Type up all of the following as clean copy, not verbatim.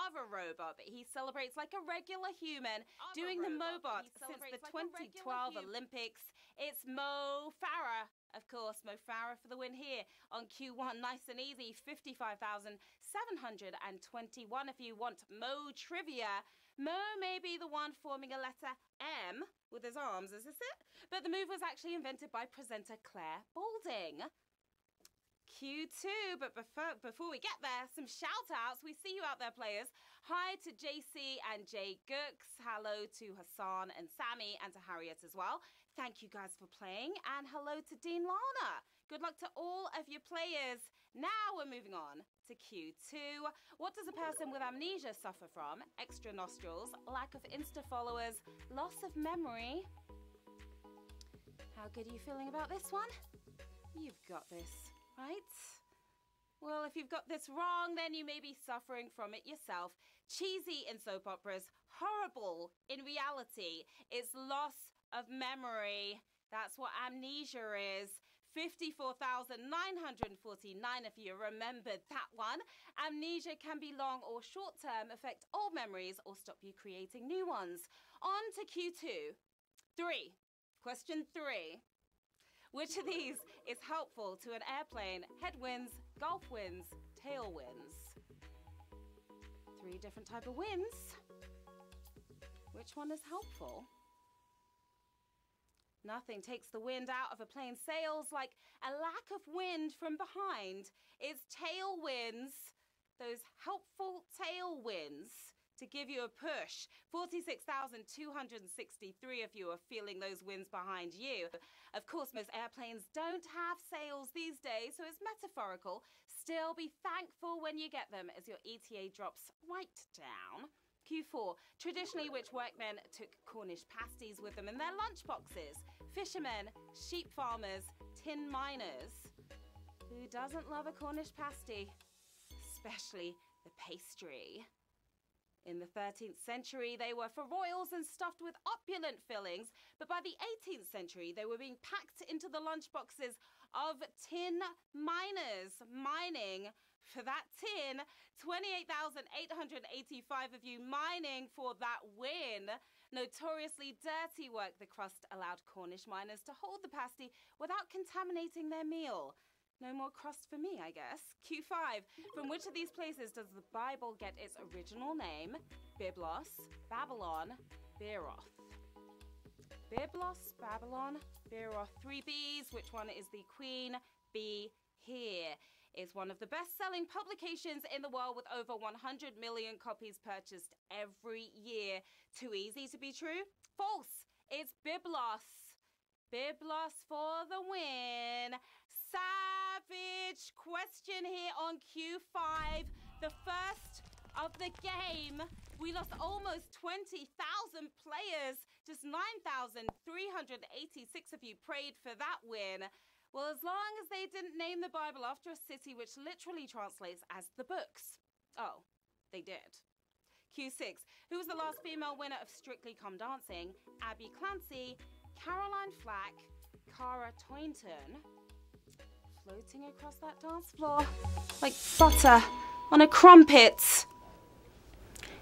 of a robot, but he celebrates like a regular human, doing the Mobot since the 2012 Olympics. It's Mo Farah. Of course, Mo Farah for the win here on Q1. Nice and easy, 55,721. If you want Mo trivia, Mo may be the one forming a letter M with his arms, is this it? But the move was actually invented by presenter Claire Balding. Q2, but before we get there, some shout-outs. We see you out there, players. Hi to JC and Jay Gooks. Hello to Hassan and Sammy and to Harriet as well. Thank you guys for playing. And hello to Dean Lana. Good luck to all of your players. Now we're moving on to Q2. What does a person with amnesia suffer from? Extra nostrils, lack of Insta followers, loss of memory. How good are you feeling about this one? You've got this, right? Well, if you've got this wrong, then you may be suffering from it yourself. Cheesy in soap operas, horrible in reality. It's loss of memory. That's what amnesia is. 54,949 if you remembered that one. Amnesia can be long or short-term, affect old memories, or stop you creating new ones. On to Q2. Question 3. Which of these is helpful to an airplane? Headwinds, gulf winds, tailwinds. 3 different types of winds. Which one is helpful? Nothing takes the wind out of a plane's sails like a lack of wind from behind. It's tailwinds, those helpful tailwinds to give you a push. 46,263 of you are feeling those winds behind you. Of course, most airplanes don't have sails these days, so it's metaphorical. Still be thankful when you get them as your ETA drops right down. Q4, traditionally which workmen took Cornish pasties with them in their lunchboxes? Fishermen, sheep farmers, tin miners. Who doesn't love a Cornish pasty? Especially the pastry. In the 13th century, they were for royals and stuffed with opulent fillings, but by the 18th century, they were being packed into the lunchboxes of tin miners, mining for that tin. 28,885 of you mining for that win. Notoriously dirty work, the crust allowed Cornish miners to hold the pasty without contaminating their meal. No more crust for me, I guess. Q5. From which of these places does the Bible get its original name? Byblos, Babylon, Beeroth. Byblos, Babylon, Beeroth. 3 B's. Which one is the queen? B here. Is one of the best-selling publications in the world with over 100 million copies purchased every year. Too easy to be true? False. It's Byblos. Byblos for the win. Savage question here on Q5. The first of the game. We lost almost 20,000 players. Just 9,386 of you prayed for that win. Well, as long as they didn't name the Bible after a city, which literally translates as the books. Oh, they did. Q6. Who was the last female winner of Strictly Come Dancing? Abby Clancy, Caroline Flack, Cara Toynton. Floating across that dance floor like butter on a crumpet.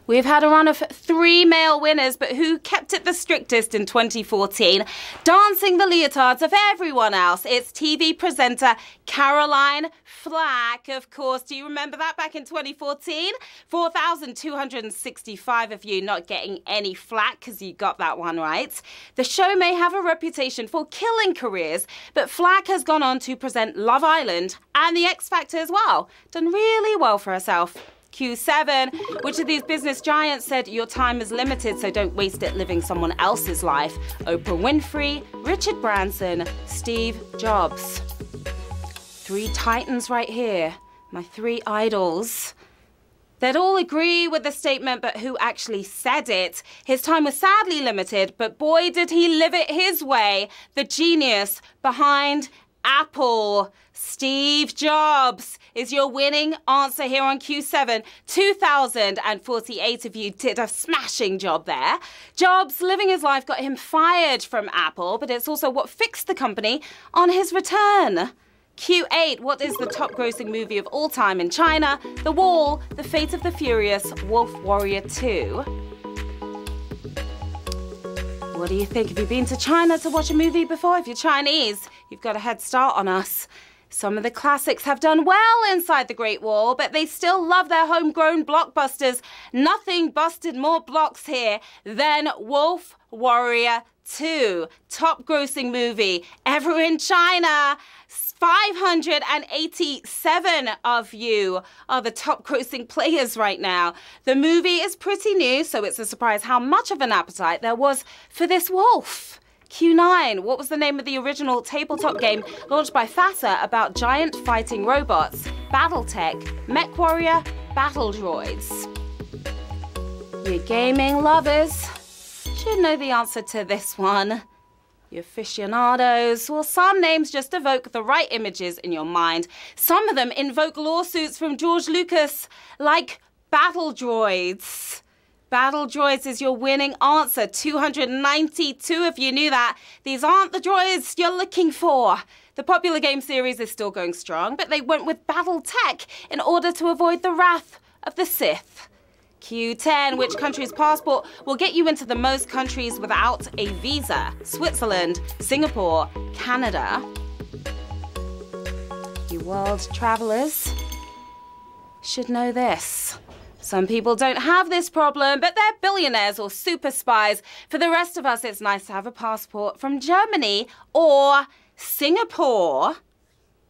We've had a run of 3 male winners, but who kept it the strictest in 2014? Dancing the leotards of everyone else. It's TV presenter Caroline Flack, of course. Do you remember that back in 2014? 4,265 of you not getting any flack because you got that one right. The show may have a reputation for killing careers, but Flack has gone on to present Love Island and The X Factor as well. Done really well for herself. Q7, which of these business giants said your time is limited, so don't waste it living someone else's life? Oprah Winfrey, Richard Branson, Steve Jobs. 3 titans right here, my 3 idols. They'd all agree with the statement, but who actually said it? His time was sadly limited, but boy did he live it his way. The genius behind Apple, Steve Jobs, is your winning answer here on Q7. 2,048 of you did a smashing job there. Jobs living his life got him fired from Apple, but it's also what fixed the company on his return. Q8, what is the top grossing movie of all time in China? The Wall, The Fate of the Furious, Wolf Warrior 2. What do you think? Have you been to China to watch a movie before? If you're Chinese, you've got a head start on us. Some of the classics have done well inside the Great Wall, but they still love their homegrown blockbusters. Nothing busted more blocks here than Wolf Warrior 2. Top grossing movie ever in China. 587 of you are the top grossing players right now. The movie is pretty new, so it's a surprise how much of an appetite there was for this wolf. Q9, what was the name of the original tabletop game launched by FASA about giant fighting robots? Battletech, MechWarrior, Battle Droids. You gaming lovers should know the answer to this one. You aficionados, well, some names just evoke the right images in your mind. Some of them invoke lawsuits from George Lucas, like Battle Droids. Battle Droids is your winning answer. 292 if you knew that. These aren't the droids you're looking for. The popular game series is still going strong, but they went with Battletech in order to avoid the wrath of the Sith. Q10, which country's passport will get you into the most countries without a visa? Switzerland, Singapore, Canada. You world travelers should know this. Some people don't have this problem, but they're billionaires or super spies. For the rest of us, it's nice to have a passport from Germany or Singapore.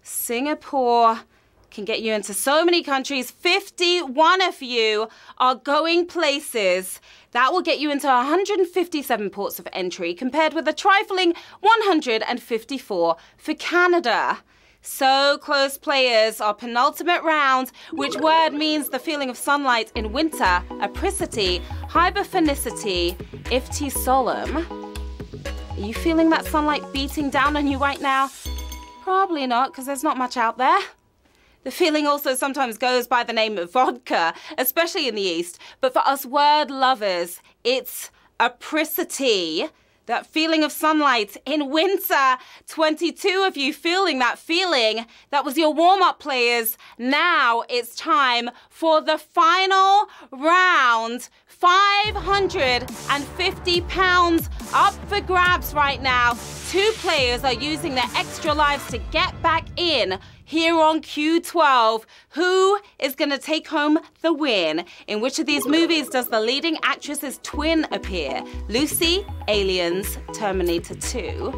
Singapore can get you into so many countries. 51 of you are going places. That will get you into 157 ports of entry, compared with a trifling 154 for Canada. So close, players. Our penultimate round, which word means the feeling of sunlight in winter? Apricity, hyperphonicity, iftisolum. Are you feeling that sunlight beating down on you right now? Probably not, because there's not much out there. The feeling also sometimes goes by the name of vodka, especially in the East. But for us word lovers, it's apricity. That feeling of sunlight in winter. 22 of you feeling that feeling. That was your warm-up, players. Now it's time for the final round. £550 up for grabs right now. 2 players are using their extra lives to get back in here on Q12. Who is going to take home the win? In which of these movies does the leading actress's twin appear? Lucy, Aliens, Terminator 2.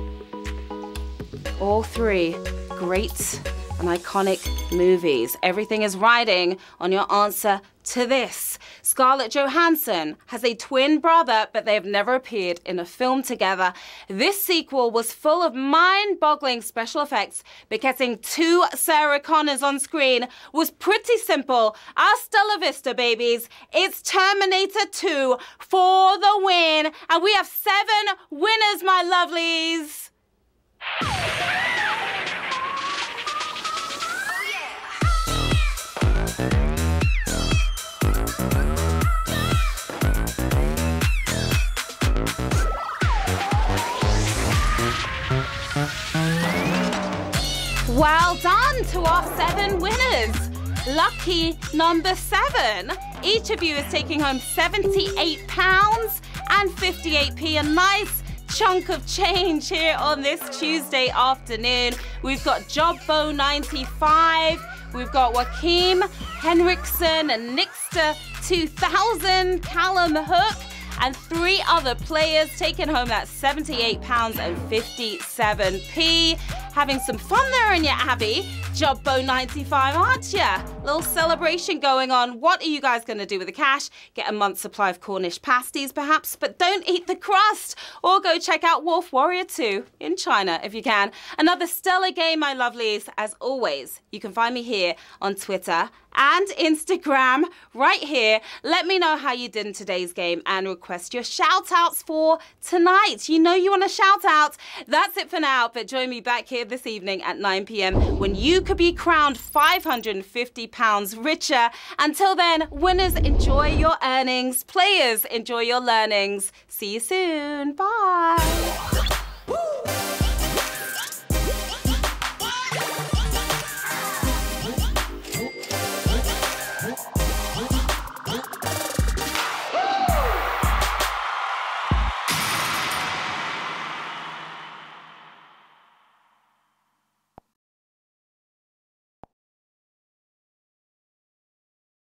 All 3 great and iconic movies. Everything is riding on your answer to this. Scarlett Johansson has a twin brother, but they have never appeared in a film together. This sequel was full of mind-boggling special effects, but getting 2 Sarah Connors on screen was pretty simple. Hasta la vista, babies. It's Terminator 2 for the win, and we have 7 winners, my lovelies. Well done to our 7 winners. Lucky number 7. Each of you is taking home £78.58, a nice chunk of change here on this Tuesday afternoon. We've got Jobbo 95, we've got Joaquim Henriksen and Nixter 2000, Callum Hook, and 3 other players taking home that £78.57. Having some fun there in your Abbey. Jobbo 95, aren't ya? Little celebration going on. What are you guys going to do with the cash? Get a month's supply of Cornish pasties, perhaps, but don't eat the crust. Or go check out Wolf Warrior 2 in China, if you can. Another stellar game, my lovelies. As always, you can find me here on Twitter and Instagram right here. Let me know how you did in today's game and request your shout-outs for tonight. You know you want a shout-out. That's it for now, but join me back here this evening at 9 p.m. when you could be crowned £550 richer. Until then, winners, enjoy your earnings. Players, enjoy your learnings. See you soon. Bye.